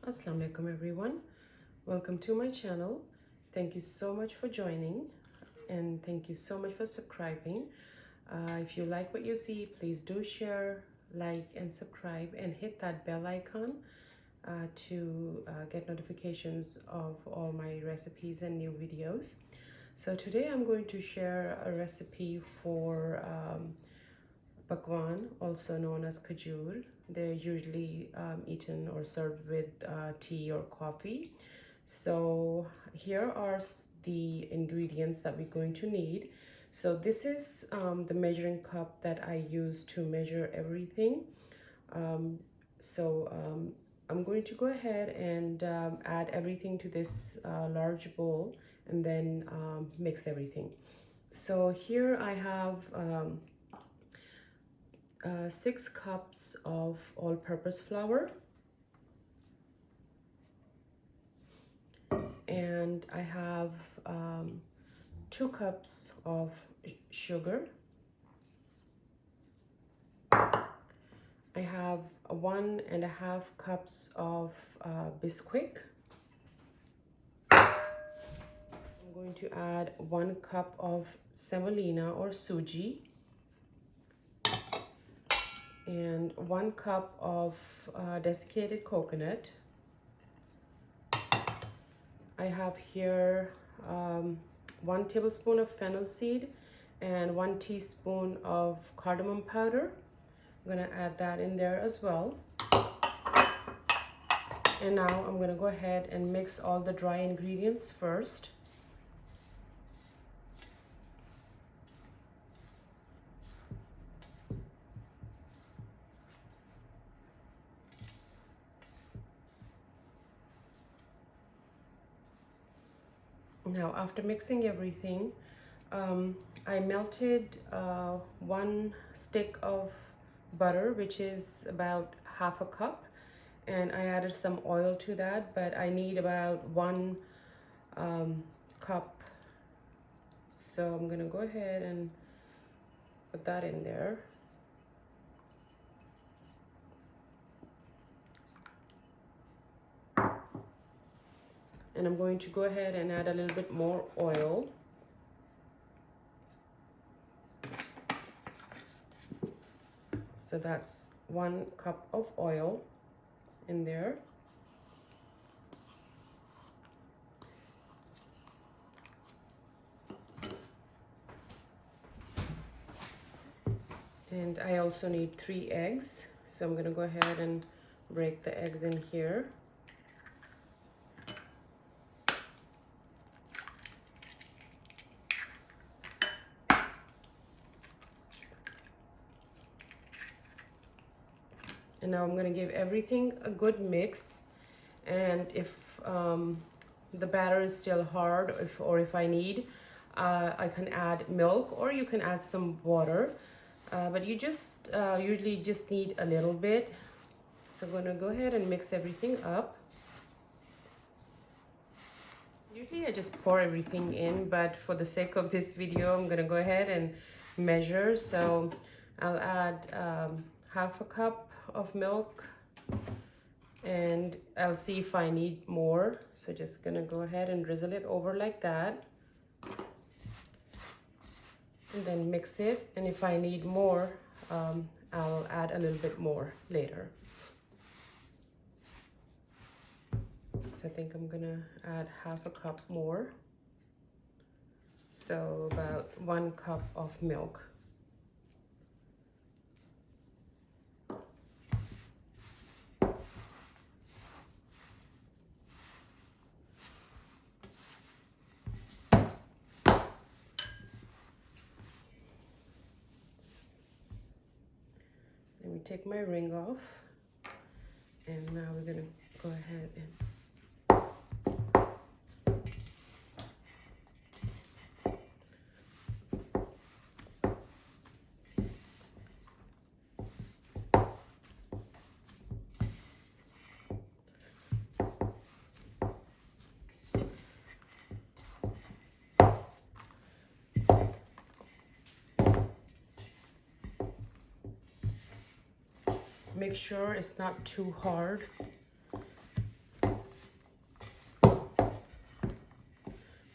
Assalamu alaikum everyone. Welcome to my channel. Thank you so much for joining and thank you so much for subscribing. If you like what you see, please do share, like and subscribe and hit that bell icon to get notifications of all my recipes and new videos. So today I'm going to share a recipe for Pakwaan, also known as Khajoor. They're usually eaten or served with tea or coffee. So here are the ingredients that we're going to need. So this is the measuring cup that I use to measure everything. I'm going to go ahead and add everything to this large bowl and then mix everything. So here I have 6 cups of all-purpose flour, and I have 2 cups of sugar. I have 1.5 cups of Bisquick. I'm going to add 1 cup of semolina or suji and 1 cup of desiccated coconut. I have here 1 tablespoon of fennel seed and 1 teaspoon of cardamom powder. I'm going to add that in there as well. And now I'm going to go ahead and mix all the dry ingredients first. Now, after mixing everything, I melted 1 stick of butter, which is about half a cup, and I added some oil to that, but I need about 1 cup. So I'm gonna go ahead and put that in there. And I'm going to go ahead and add a little bit more oil. So that's 1 cup of oil in there. And I also need 3 eggs. So I'm gonna go ahead and break the eggs in here. And now I'm going to give everything a good mix. And if the batter is still hard, or if I need, I can add milk or you can add some water. But you just usually just need a little bit. So I'm going to go ahead and mix everything up. Usually I just pour everything in, but for the sake of this video, I'm going to go ahead and measure. So I'll add half a cup of milk and I'll see if I need more. So just gonna go ahead and drizzle it over like that and then mix it, and if I need more I'll add a little bit more later. So I think I'm gonna add half a cup more, so about 1 cup of milk. Let me take my ring off, and now we're gonna go ahead and make sure it's not too hard.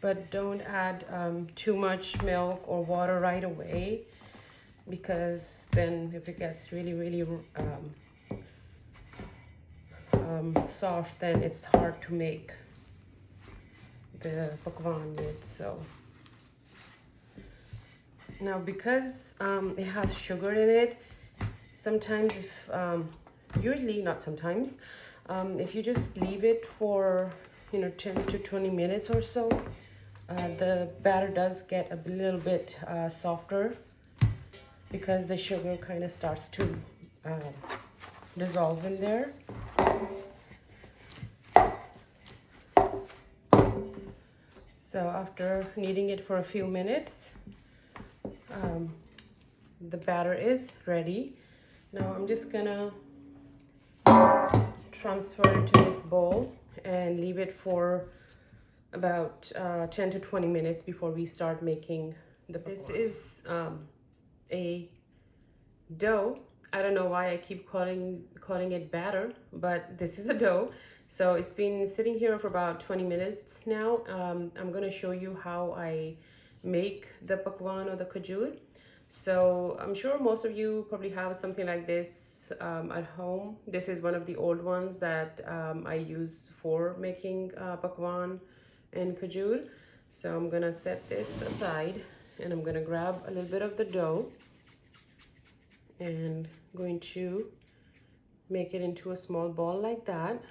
but don't add too much milk or water right away, because then if it gets really soft, then it's hard to make the pakwaan with. So now, because it has sugar in it, sometimes if usually not sometimes, if you just leave it for 10 to 20 minutes or so, the batter does get a little bit softer, because the sugar kind of starts to dissolve in there. So after kneading it for a few minutes, the batter is ready. Now I'm just gonna transfer it to this bowl and leave it for about 10 to 20 minutes before we start making the pakwaan. This is a dough. I don't know why I keep calling it batter, but this is a dough. So it's been sitting here for about 20 minutes now. I'm gonna show you how I make the pakwaan or the khajoor. So I'm sure most of you probably have something like this at home. This is one of the old ones that I use for making pakwaan and khajoor. So I'm gonna set this aside, and I'm gonna grab a little bit of the dough and going to make it into a small ball like that.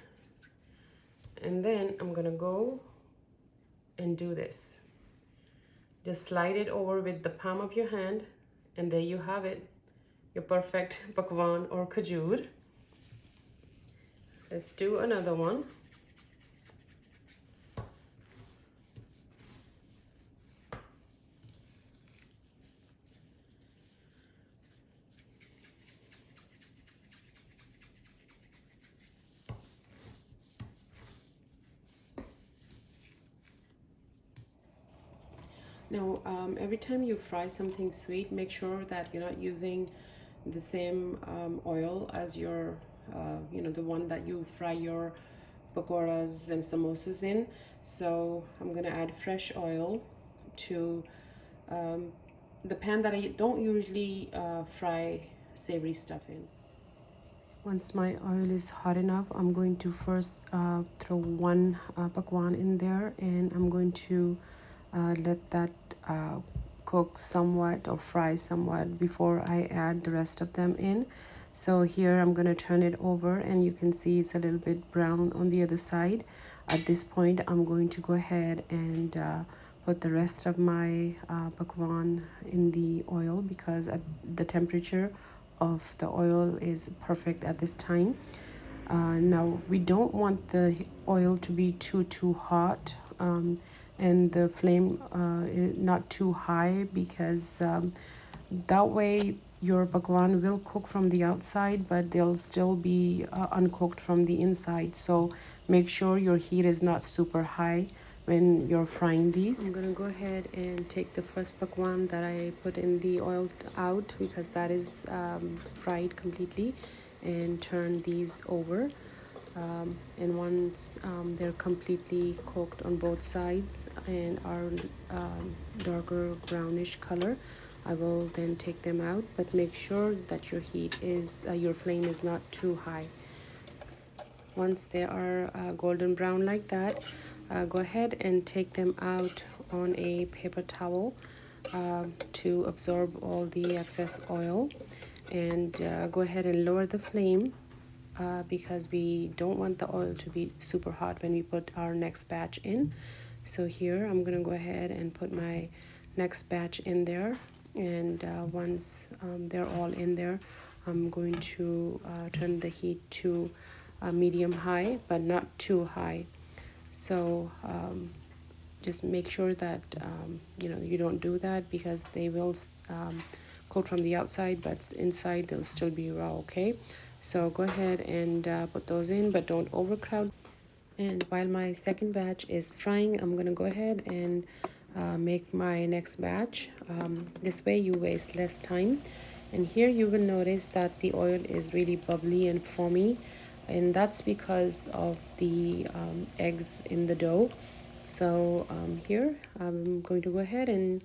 And then I'm gonna go and do this. Just slide it over with the palm of your hand, and there you have it, your perfect pakwaan or khajoor. Let's do another one. Now, every time you fry something sweet, make sure that you're not using the same oil as your, the one that you fry your pakoras and samosas in. So I'm gonna add fresh oil to the pan that I don't usually fry savory stuff in. Once my oil is hot enough, I'm going to first throw one pakwaan in there, and I'm going to let that cook somewhat or fry somewhat before I add the rest of them in. So here I'm going to turn it over, and you can see it's a little bit brown on the other side. At this point, I'm going to go ahead and put the rest of my pakwaan in the oil, because at the temperature of the oil is perfect at this time. Now we don't want the oil to be too hot, and the flame is not too high, because that way your pakwaan will cook from the outside, but they'll still be uncooked from the inside. So make sure your heat is not super high when you're frying these. I'm gonna go ahead and take the first pakwaan that I put in the oil out, because that is fried completely, and turn these over. And once they're completely cooked on both sides and are darker brownish color, I will then take them out, but make sure that your your flame is not too high. Once they are golden brown like that, go ahead and take them out on a paper towel to absorb all the excess oil, and go ahead and lower the flame, because we don't want the oil to be super hot when we put our next batch in. So here I'm gonna go ahead and put my next batch in there, and once they're all in there, I'm going to turn the heat to medium high, but not too high. So just make sure that you don't do that, because they will cook from the outside, but inside they'll still be raw. Okay, so go ahead and put those in, but don't overcrowd. And while my second batch is frying, I'm gonna go ahead and make my next batch. This way you waste less time. And here you will notice that the oil is really bubbly and foamy, and that's because of the eggs in the dough. So here I'm going to go ahead and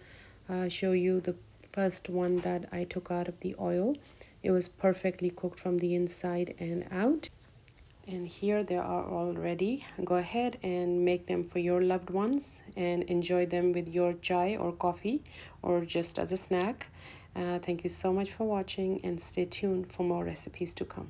show you the first one that I took out of the oil. It was perfectly cooked from the inside and out. And here they are all ready. Go ahead and make them for your loved ones and enjoy them with your chai or coffee or just as a snack. Thank you so much for watching, and stay tuned for more recipes to come.